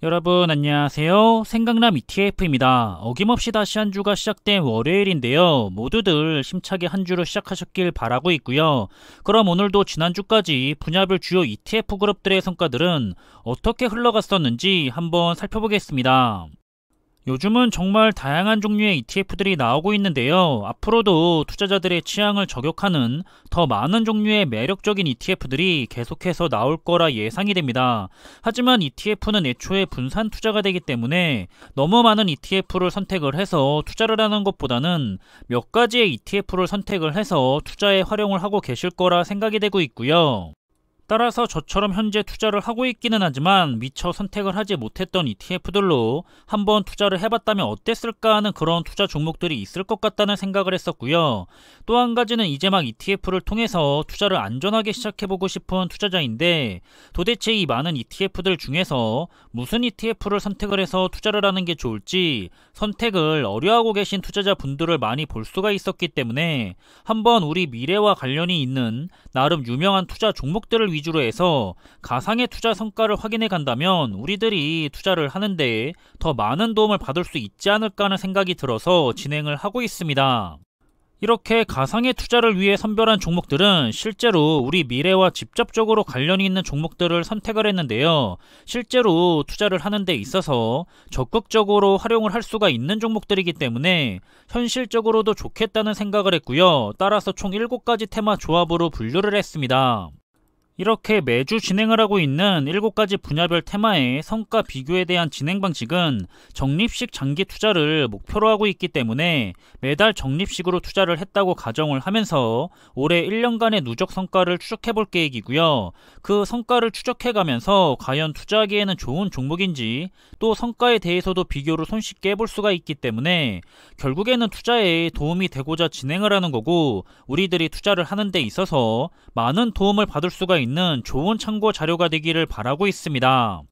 여러분 안녕하세요. 생강남 ETF입니다. 어김없이 다시 한 주가 시작된 월요일인데요. 모두들 힘차게 한 주를 시작하셨길 바라고 있고요. 그럼 오늘도 지난주까지 분야별 주요 ETF 그룹들의 성과들은 어떻게 흘러갔었는지 한번 살펴보겠습니다. 요즘은 정말 다양한 종류의 ETF들이 나오고 있는데요. 앞으로도 투자자들의 취향을 저격하는 더 많은 종류의 매력적인 ETF들이 계속해서 나올 거라 예상이 됩니다. 하지만 ETF는 애초에 분산 투자가 되기 때문에 너무 많은 ETF를 선택을 해서 투자를 하는 것보다는 몇 가지의 ETF를 선택을 해서 투자에 활용을 하고 계실 거라 생각이 되고 있고요. 따라서 저처럼 현재 투자를 하고 있기는 하지만 미처 선택을 하지 못했던 ETF들로 한번 투자를 해봤다면 어땠을까 하는 그런 투자 종목들이 있을 것 같다는 생각을 했었고요. 또 한 가지는 이제 막 ETF를 통해서 투자를 안전하게 시작해보고 싶은 투자자인데, 도대체 이 많은 ETF들 중에서 무슨 ETF를 선택을 해서 투자를 하는 게 좋을지 선택을 어려워하고 계신 투자자분들을 많이 볼 수가 있었기 때문에 한번 우리 미래와 관련이 있는 나름 유명한 투자 종목들을 위주로 해서 가상의 투자 성과를 확인해 간다면 우리들이 투자를 하는데 더 많은 도움을 받을 수 있지 않을까 하는 생각이 들어서 진행을 하고 있습니다. 이렇게 가상의 투자를 위해 선별한 종목들은 실제로 우리 미래와 직접적으로 관련이 있는 종목들을 선택을 했는데요. 실제로 투자를 하는 데 있어서 적극적으로 활용을 할 수가 있는 종목들이기 때문에 현실적으로도 좋겠다는 생각을 했고요. 따라서 총 7가지 테마 조합으로 분류를 했습니다. 이렇게 매주 진행을 하고 있는 7가지 분야별 테마의 성과 비교에 대한 진행 방식은 적립식 장기 투자를 목표로 하고 있기 때문에 매달 적립식으로 투자를 했다고 가정을 하면서 올해 1년간의 누적 성과를 추적해 볼 계획이고요. 그 성과를 추적해 가면서 과연 투자하기에는 좋은 종목인지 또 성과에 대해서도 비교를 손쉽게 해볼 수가 있기 때문에 결국에는 투자에 도움이 되고자 진행을 하는 거고, 우리들이 투자를 하는 데 있어서 많은 도움을 받을 수가 있는 좋은 참고 자료가 되기를 바라고 있습니다.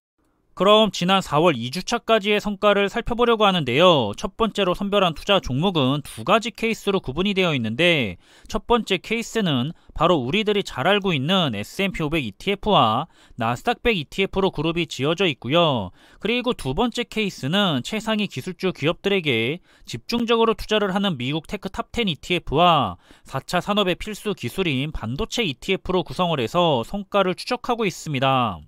그럼 지난 4월 2주차까지의 성과를 살펴보려고 하는데요. 첫 번째로 선별한 투자 종목은 2가지 케이스로 구분이 되어 있는데, 첫 번째 케이스는 바로 우리들이 잘 알고 있는 S&P 500 ETF와 나스닥 100 ETF로 그룹이 지어져 있고요. 그리고 두 번째 케이스는 최상위 기술주 기업들에게 집중적으로 투자를 하는 미국 테크 탑10 ETF와 4차 산업의 필수 기술인 반도체 ETF로 구성을 해서 성과를 추적하고 있습니다.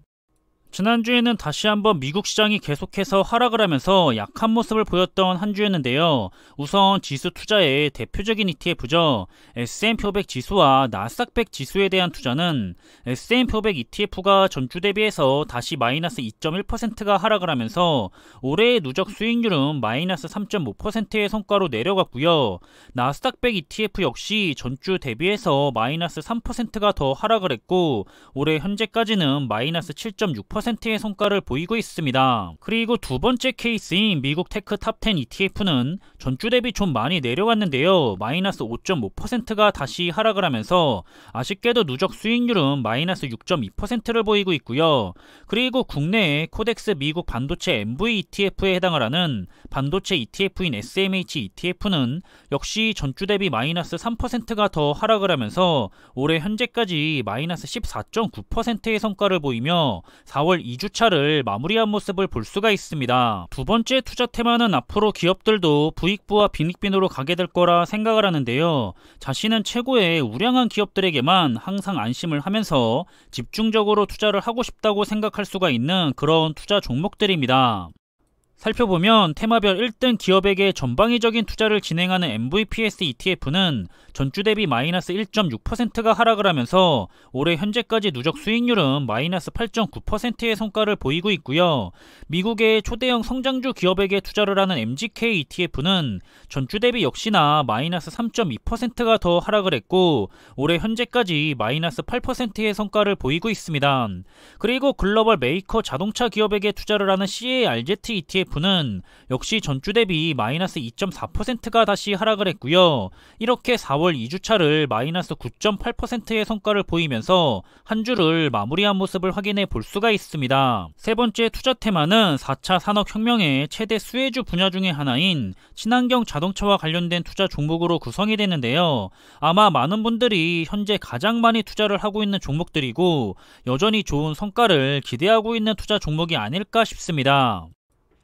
지난주에는 다시 한번 미국 시장이 계속해서 하락을 하면서 약한 모습을 보였던 한 주였는데요. 우선 지수 투자의 대표적인 ETF죠. S&P 500 지수와 나스닥 100 지수에 대한 투자는 S&P 500 ETF가 전주 대비해서 다시 마이너스 2.1%가 하락을 하면서 올해의 누적 수익률은 마이너스 3.5%의 성과로 내려갔고요. 나스닥 100 ETF 역시 전주 대비해서 마이너스 3%가 더 하락을 했고 올해 현재까지는 마이너스 7.6%의 성과를 보이고 있습니다. 그리고 두 번째 케이스인 미국 테크 탑10 ETF는 전주 대비 좀 많이 내려갔는데요. 마이너스 5.5%가 다시 하락을 하면서 아쉽게도 누적 수익률은 마이너스 6.2%를 보이고 있고요. 그리고 국내의 코덱스 미국 반도체 MV ETF에 해당을 하는 반도체 ETF인 SMH ETF는 역시 전주 대비 마이너스 3%가 더 하락을 하면서 올해 현재까지 마이너스 14.9%의 성과를 보이며 4월 2주차를 마무리한 모습을 볼 수가 있습니다. 두 번째 투자 테마는 앞으로 기업들도 부익부와 빈익빈으로 가게 될 거라 생각을 하는데요. 자신은 최고의 우량한 기업들에게만 항상 안심을 하면서 집중적으로 투자를 하고 싶다고 생각할 수가 있는 그런 투자 종목들입니다. 살펴보면 테마별 1등 기업에게 전방위적인 투자를 진행하는 MVPS ETF는 전주 대비 마이너스 1.6%가 하락을 하면서 올해 현재까지 누적 수익률은 마이너스 8.9%의 성과를 보이고 있고요. 미국의 초대형 성장주 기업에게 투자를 하는 MGK ETF는 전주 대비 역시나 마이너스 3.2%가 더 하락을 했고 올해 현재까지 마이너스 8%의 성과를 보이고 있습니다. 그리고 글로벌 메이커 자동차 기업에게 투자를 하는 CARZ ETF ETF는 역시 전주 대비 마이너스 2.4%가 다시 하락을 했고요. 이렇게 4월 2주차를 마이너스 9.8%의 성과를 보이면서 한 주를 마무리한 모습을 확인해 볼 수가 있습니다. 세 번째 투자 테마는 4차 산업혁명의 최대 수혜주 분야 중의 하나인 친환경 자동차와 관련된 투자 종목으로 구성이 되는데요. 아마 많은 분들이 현재 가장 많이 투자를 하고 있는 종목들이고 여전히 좋은 성과를 기대하고 있는 투자 종목이 아닐까 싶습니다.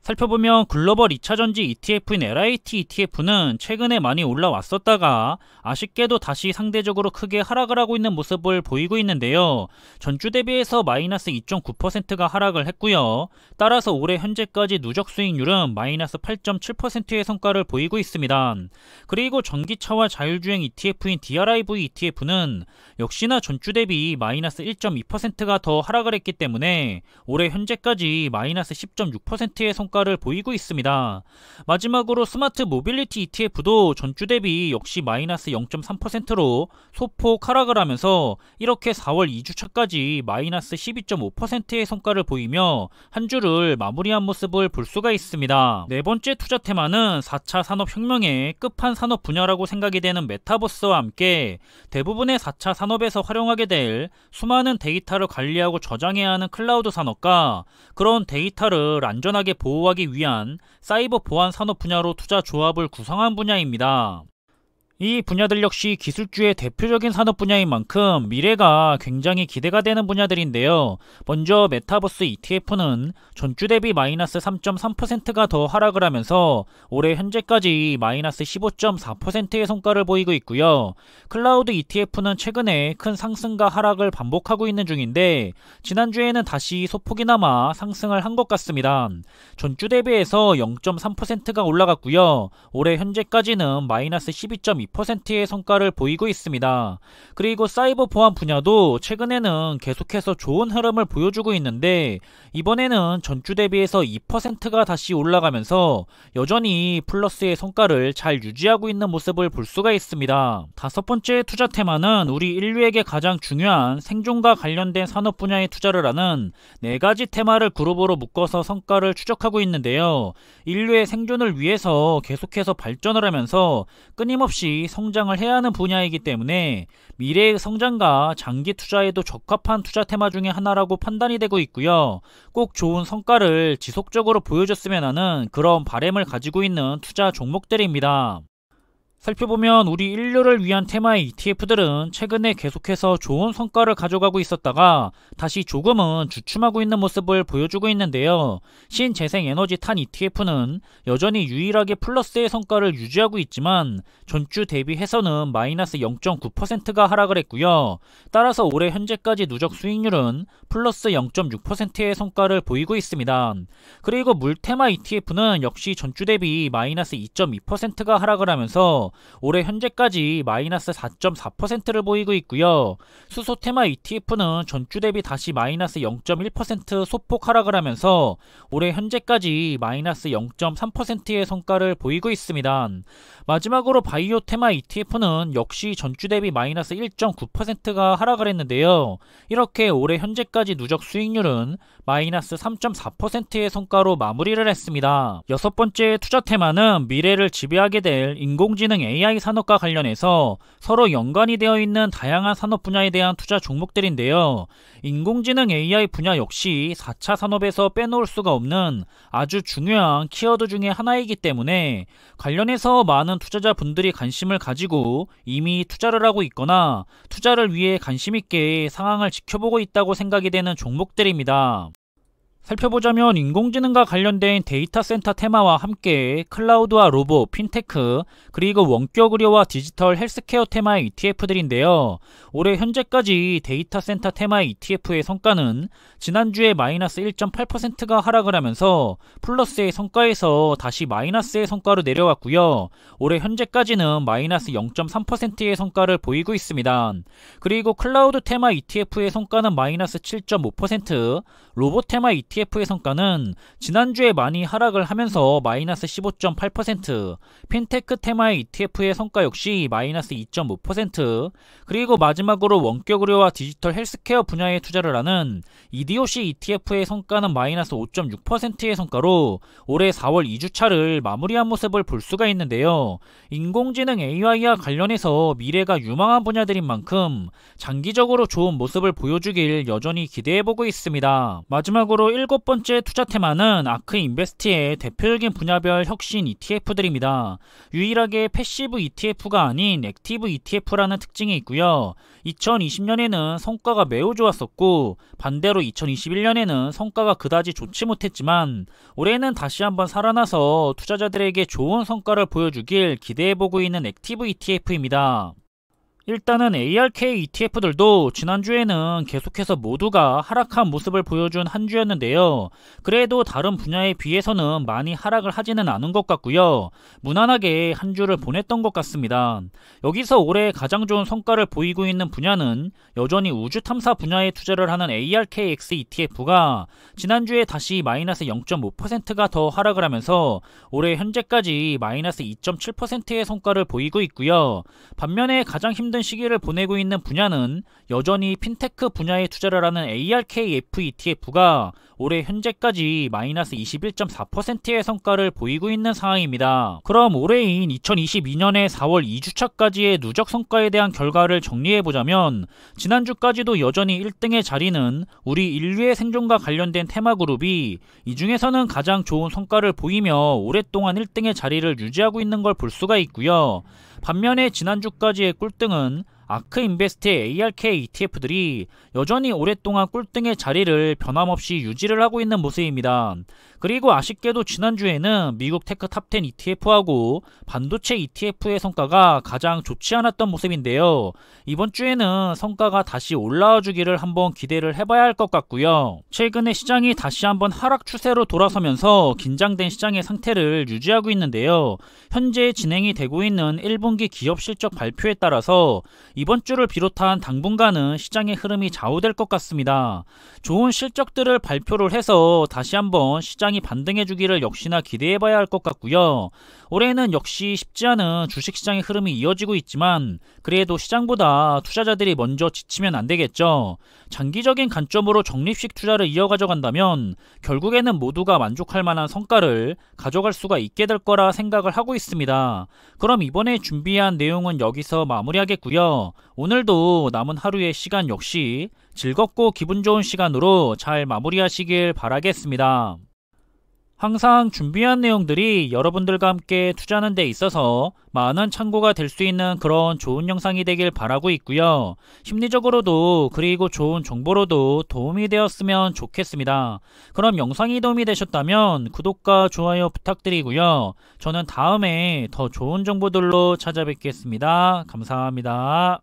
살펴보면 글로벌 2차전지 ETF인 LIT ETF는 최근에 많이 올라왔었다가 아쉽게도 다시 상대적으로 크게 하락을 하고 있는 모습을 보이고 있는데요. 전주 대비해서 마이너스 2.9%가 하락을 했고요. 따라서 올해 현재까지 누적 수익률은 마이너스 8.7%의 성과를 보이고 있습니다. 그리고 전기차와 자율주행 ETF인 DRIV ETF는 역시나 전주 대비 마이너스 1.2%가 더 하락을 했기 때문에 올해 현재까지 마이너스 10.6%의 성과를 보이고 있습니다. 마지막으로 스마트 모빌리티 ETF도 전주 대비 역시 마이너스 0.3%로 소폭 하락을 하면서 이렇게 4월 2주차까지 마이너스 12.5%의 성과를 보이며 한 주를 마무리한 모습을 볼 수가 있습니다. 네 번째 투자 테마는 4차 산업혁명의 끝판 산업 분야라고 생각이 되는 메타버스와 함께 대부분의 4차 산업에서 활용하게 될 수많은 데이터를 관리하고 저장해야 하는 클라우드 산업과 그런 데이터를 안전하게 보호하기 위한 사이버 보안 산업 분야로 투자 조합을 구성한 분야입니다. 이 분야들 역시 기술주의 대표적인 산업 분야인 만큼 미래가 굉장히 기대가 되는 분야들인데요. 먼저 메타버스 ETF는 전주 대비 마이너스 3.3%가 더 하락을 하면서 올해 현재까지 마이너스 15.4%의 성과를 보이고 있고요. 클라우드 ETF는 최근에 큰 상승과 하락을 반복하고 있는 중인데 지난주에는 다시 소폭이나마 상승을 한 것 같습니다. 전주 대비해서 0.3%가 올라갔고요. 올해 현재까지는 마이너스 12.2%의 성과를 보이고 있습니다. 그리고 사이버 보안 분야도 최근에는 계속해서 좋은 흐름을 보여주고 있는데 이번에는 전주 대비해서 2%가 다시 올라가면서 여전히 플러스의 성과를 잘 유지하고 있는 모습을 볼 수가 있습니다. 다섯 번째 투자 테마는 우리 인류에게 가장 중요한 생존과 관련된 산업 분야에 투자를 하는 네 가지 테마를 그룹으로 묶어서 성과를 추적하고 있는데요. 인류의 생존을 위해서 계속해서 발전을 하면서 끊임없이 성장을 해야 하는 분야이기 때문에 미래의 성장과 장기 투자에도 적합한 투자 테마 중에 하나라고 판단이 되고 있고요. 꼭 좋은 성과를 지속적으로 보여줬으면 하는 그런 바람을 가지고 있는 투자 종목들입니다. 살펴보면 우리 인류를 위한 테마의 ETF들은 최근에 계속해서 좋은 성과를 가져가고 있었다가 다시 조금은 주춤하고 있는 모습을 보여주고 있는데요. 신재생에너지 탄 ETF는 여전히 유일하게 플러스의 성과를 유지하고 있지만 전주 대비해서는 마이너스 0.9%가 하락을 했고요. 따라서 올해 현재까지 누적 수익률은 플러스 0.6%의 성과를 보이고 있습니다. 그리고 물테마 ETF는 역시 전주 대비 마이너스 2.2%가 하락을 하면서 올해 현재까지 마이너스 4.4%를 보이고 있고요. 수소 테마 ETF는 전주 대비 다시 마이너스 0.1% 소폭 하락을 하면서 올해 현재까지 마이너스 0.3%의 성과를 보이고 있습니다. 마지막으로 바이오 테마 ETF는 역시 전주 대비 마이너스 1.9%가 하락을 했는데요. 이렇게 올해 현재까지 누적 수익률은 마이너스 3.4%의 성과로 마무리를 했습니다. 여섯 번째 투자 테마는 미래를 지배하게 될 인공지능 AI 산업과 관련해서 서로 연관이 되어 있는 다양한 산업 분야에 대한 투자 종목들인데요. 인공지능 AI 분야 역시 4차 산업에서 빼놓을 수가 없는 아주 중요한 키워드 중에 하나이기 때문에 관련해서 많은 투자자분들이 관심을 가지고 이미 투자를 하고 있거나 투자를 위해 관심있게 상황을 지켜보고 있다고 생각이 되는 종목들입니다. 살펴보자면 인공지능과 관련된 데이터 센터 테마와 함께 클라우드와 로봇, 핀테크, 그리고 원격 의료와 디지털 헬스케어 테마의 ETF들인데요. 올해 현재까지 데이터 센터 테마의 ETF의 성과는 지난주에 마이너스 1.8%가 하락을 하면서 플러스의 성과에서 다시 마이너스의 성과로 내려왔고요. 올해 현재까지는 마이너스 0.3%의 성과를 보이고 있습니다. 그리고 클라우드 테마 ETF의 성과는 마이너스 7.5%, 로봇 테마 ETF의 성과는 지난주에 많이 하락을 하면서 마이너스 15.8%, 핀테크 테마의 ETF의 성과 역시 마이너스 2.5%, 그리고 마지막으로 원격 의료와 디지털 헬스케어 분야에 투자를 하는 EDOC ETF의 성과는 마이너스 5.6%의 성과로 올해 4월 2주차를 마무리한 모습을 볼 수가 있는데요. 인공지능 AI와 관련해서 미래가 유망한 분야들인 만큼 장기적으로 좋은 모습을 보여주길 여전히 기대해보고 있습니다. 마지막으로 7번째 투자 테마는 아크 인베스트의 대표적인 분야별 혁신 ETF들입니다. 유일하게 패시브 ETF가 아닌 액티브 ETF라는 특징이 있고요. 2020년에는 성과가 매우 좋았었고 반대로 2021년에는 성과가 그다지 좋지 못했지만 올해는 다시 한번 살아나서 투자자들에게 좋은 성과를 보여주길 기대해보고 있는 액티브 ETF입니다. 일단은 ARK ETF들도 지난주에는 계속해서 모두가 하락한 모습을 보여준 한 주였는데요. 그래도 다른 분야에 비해서는 많이 하락을 하지는 않은 것 같고요. 무난하게 한 주를 보냈던 것 같습니다. 여기서 올해 가장 좋은 성과를 보이고 있는 분야는 여전히 우주 탐사 분야에 투자를 하는 ARKX ETF가 지난주에 다시 마이너스 0.5%가 더 하락을 하면서 올해 현재까지 마이너스 2.7%의 성과를 보이고 있고요. 반면에 가장 힘든 시기를 보내고 있는 분야는 여전히 핀테크 분야에 투자를 하는 ARKF ETF가 올해 현재까지 마이너스 21.4%의 성과를 보이고 있는 상황입니다. 그럼 올해인 2022년의 4월 2주차까지의 누적 성과에 대한 결과를 정리해보자면 지난주까지도 여전히 1등의 자리는 우리 인류의 생존과 관련된 테마그룹이 이 중에서는 가장 좋은 성과를 보이며 오랫동안 1등의 자리를 유지하고 있는 걸 볼 수가 있고요. 반면에 지난주까지의 꿀등은 아크 인베스트의 ARK ETF들이 여전히 오랫동안 꿀등의 자리를 변함없이 유지를 하고 있는 모습입니다. 그리고 아쉽게도 지난주에는 미국 테크 탑10 ETF하고 반도체 ETF의 성과가 가장 좋지 않았던 모습인데요. 이번 주에는 성과가 다시 올라와 주기를 한번 기대를 해봐야 할 것 같고요. 최근에 시장이 다시 한번 하락 추세로 돌아서면서 긴장된 시장의 상태를 유지하고 있는데요. 현재 진행이 되고 있는 1분기 기업 실적 발표에 따라서 이번 주를 비롯한 당분간은 시장의 흐름이 좌우될 것 같습니다. 좋은 실적들을 발표를 해서 다시 한번 시장이 반등해주기를 역시나 기대해봐야 할 것 같고요. 올해는 역시 쉽지 않은 주식시장의 흐름이 이어지고 있지만 그래도 시장보다 투자자들이 먼저 지치면 안 되겠죠. 장기적인 관점으로 적립식 투자를 이어가져 간다면 결국에는 모두가 만족할 만한 성과를 가져갈 수가 있게 될 거라 생각을 하고 있습니다. 그럼 이번에 준비한 내용은 여기서 마무리하겠고요. 오늘도 남은 하루의 시간 역시 즐겁고 기분 좋은 시간으로 잘 마무리하시길 바라겠습니다. 항상 준비한 내용들이 여러분들과 함께 투자하는 데 있어서 많은 참고가 될 수 있는 그런 좋은 영상이 되길 바라고 있고요. 심리적으로도 그리고 좋은 정보로도 도움이 되었으면 좋겠습니다. 그럼 영상이 도움이 되셨다면 구독과 좋아요 부탁드리고요. 저는 다음에 더 좋은 정보들로 찾아뵙겠습니다. 감사합니다.